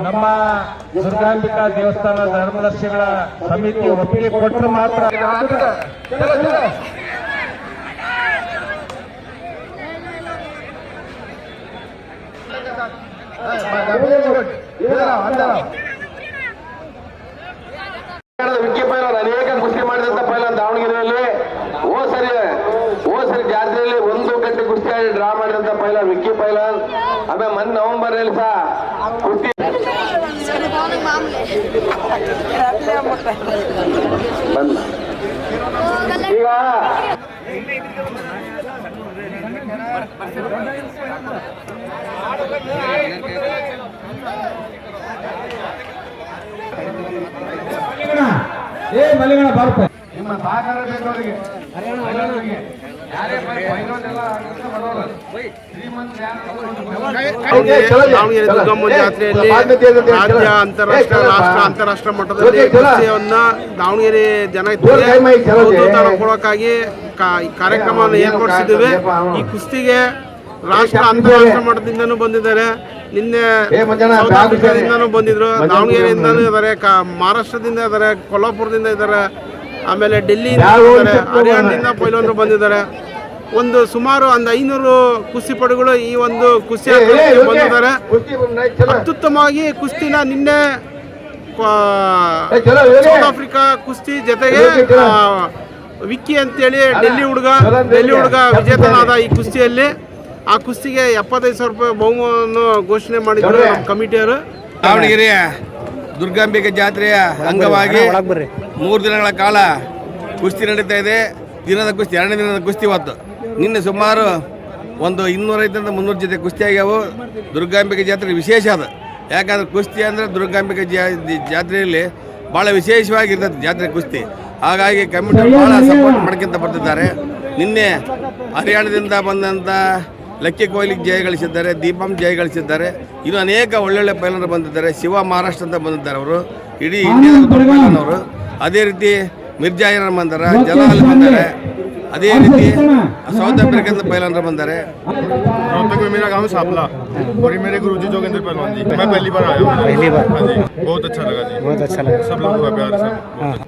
ನಮ್ಮ ದುರ್ಗಾಂಬಿಕಾ ದೇವಸ್ಥಾನ ಧರ್ಮದರ್ಶಿಗಳ ಸಮಿತಿ ಒಪ್ಪಿಗೆ ಕೊಟ್ಟರೆ ಮಾತ್ರ ವಿಕ್ಕಿ ಪೈಲನ್ ಅನೇಕ ಕುಸ್ತಿ ಮಾಡಿದಂತ ಪೈಲನ್ ದಾವಣಗೆರೆಯಲ್ಲಿ ಓ ಸರಿ ಜಾತ್ರೆಯಲ್ಲಿ 1 ಗಂಟೆ ಕುಸ್ತಿ ಆಡಿ ಡ್ರಾ ಮಾಡಿದಂತ ಪೈಲನ್ ವಿಕ್ಕಿ ಪೈಲನ್. ಆಮೇಲೆ ಮೊನ್ನೆ ನವೆಂಬರ್ನಲ್ಲಿ ಸಹ ಕುಸ್ತಿ ಈಗ ಮಲ್ಲಿಗಣ ಬಾರಪ್ಪ ನಿಮ್ಮ ಸಹಕಾರ ಬೇಕು ಅವರಿಗೆ. ದಾವಣಗೆರೆ ದುರ್ಗಮ್ಮ ಜಾತ್ರೆಯಲ್ಲಿ ರಾಜ್ಯ ಅಂತಾರಾಷ್ಟ್ರ ಮಟ್ಟದಲ್ಲಿ ಕುಸ್ತಿಯನ್ನ ದಾವಣಗೆರೆ ಜನತೆಗೆ ಕೊಡೋಕ್ಕಾಗಿ ಕಾರ್ಯಕ್ರಮವನ್ನು ಏರ್ಪಡಿಸಿದ್ದೇವೆ. ಈ ಕುಸ್ತಿಗೆ ರಾಷ್ಟ್ರ ಅಂತಾರಾಷ್ಟ್ರ ಮಟ್ಟದಿಂದನೂ ಬಂದಿದ್ದಾರೆ. ನಿನ್ನೆ ಸೌತ್ ಆಫ್ರಿಕಾದಿಂದನೂ ಬಂದಿದ್ರು, ದಾವಣಗೆರೆಯಿಂದನೂ ಇದ್ದಾರೆ, ಮಹಾರಾಷ್ಟ್ರದಿಂದ ಇದ್ದಾರೆ, ಕೊಲ್ಲಾಪುರದಿಂದ ಇದ್ದಾರೆ, ಆಮೇಲೆ ಡೆಲ್ಲಿಯಿಂದ ಇದ್ದಾರೆ, ಹರಿಯಾಣದಿಂದ ಪೈಲವಾನರು ಬಂದಿದ್ದಾರೆ. ಒಂದು ಸುಮಾರು 500 ಕುಸ್ತಿಪಟುಗಳು ಈ ಒಂದು ಕುಸ್ತಿ ಬಂದಿದ್ದಾರೆ. ಅತ್ಯುತ್ತಮವಾಗಿ ಕುಸ್ತಿನ ನಿನ್ನೆ ಸೌತ್ ಆಫ್ರಿಕಾ ಕುಸ್ತಿ ಜೊತೆಗೆ ವಿಕ್ಕಿ ಅಂತೇಳಿ ಡೆಲ್ಲಿ ಹುಡುಗ ವಿಜೇತನಾದ ಈ ಕುಸ್ತಿಯಲ್ಲಿ. ಆ ಕುಸ್ತಿಗೆ 75,000 ರೂಪಾಯಿ ಬಹುಮಾನವನ್ನು ಘೋಷಣೆ ಮಾಡಿದ್ರು ಕಮಿಟಿಯವರು. ದಾವಣಗೆರೆಯ ದುರ್ಗಾಂಬಿಕೆ ಜಾತ್ರೆಯ ಅಂಗವಾಗಿ 3 ದಿನಗಳ ಕಾಲ ಕುಸ್ತಿ ನಡೀತಾ ಇದೆ. ದಿನದ ಕುಸ್ತಿ 2ನೇ ದಿನದ ಕುಸ್ತಿ ಇವತ್ತು. ನಿನ್ನೆ ಸುಮಾರು ಒಂದು 250-300 ಜೊತೆ ಕುಸ್ತಿ ಆಗ್ಯಾವು. ದುರ್ಗಾಂಬಿಕೆ ಜಾತ್ರೆ ವಿಶೇಷ ಅದು. ಯಾಕಂದ್ರೆ ಕುಸ್ತಿ ಅಂದರೆ ದುರ್ಗಾಂಬಿಕೆ ಜಾತ್ರೆಯಲ್ಲಿ ಭಾಳ ವಿಶೇಷವಾಗಿರ್ತದೆ ಜಾತ್ರೆ ಕುಸ್ತಿ. ಹಾಗಾಗಿ ಕಮಿಟಿ ಭಾಳ ಸಪೋರ್ಟ್ ಮಾಡ್ಕೊಂತ ಬರ್ತಿದ್ದಾರೆ. ನಿನ್ನೆ ಹರಿಯಾಣದಿಂದ ಬಂದಂಥ ಲಕ್ಕಿ ಕೊಹ್ಲಿ ಜಯ ಗಳಿಸಿದ್ದಾರೆ, ದೀಪಂ ಜಯ ಗಳಿಸಿದ್ದಾರೆ. ಇನ್ನು ಅನೇಕ ಒಳ್ಳೊಳ್ಳೆ ಪೈಲನರು ಬಂದಿದ್ದಾರೆ. ಶಿವ ಮಹಾರಾಷ್ಟ್ರ ಅಂತ ಬಂದಿದ್ದಾರೆ, ಅವರು ಇಡೀ ಇಂಡಿಯಾದ ಪೈಲನ್ ಅವರು. ಅದೇ ರೀತಿ ಮಿರ್ಜಾಯರ್ ಬಂದಾರೆ, ಜಲಾಲ್ ಬಂದ್ದಾರೆ. ಅದೇ ರೀತಿ ಸೌತ್ ಅಫ್ರಿಕಾದ ಪೈಲನರು ಬಂದ್ದಾರೆ. रोहतक में मेरा गांव सापला और ये मेरे गुरुजी जोगेंद्र पहलवान जी. मैं पहली बार आया हूँ. बहुत अच्छा लगा जी. सब लोगों का प्यार सब.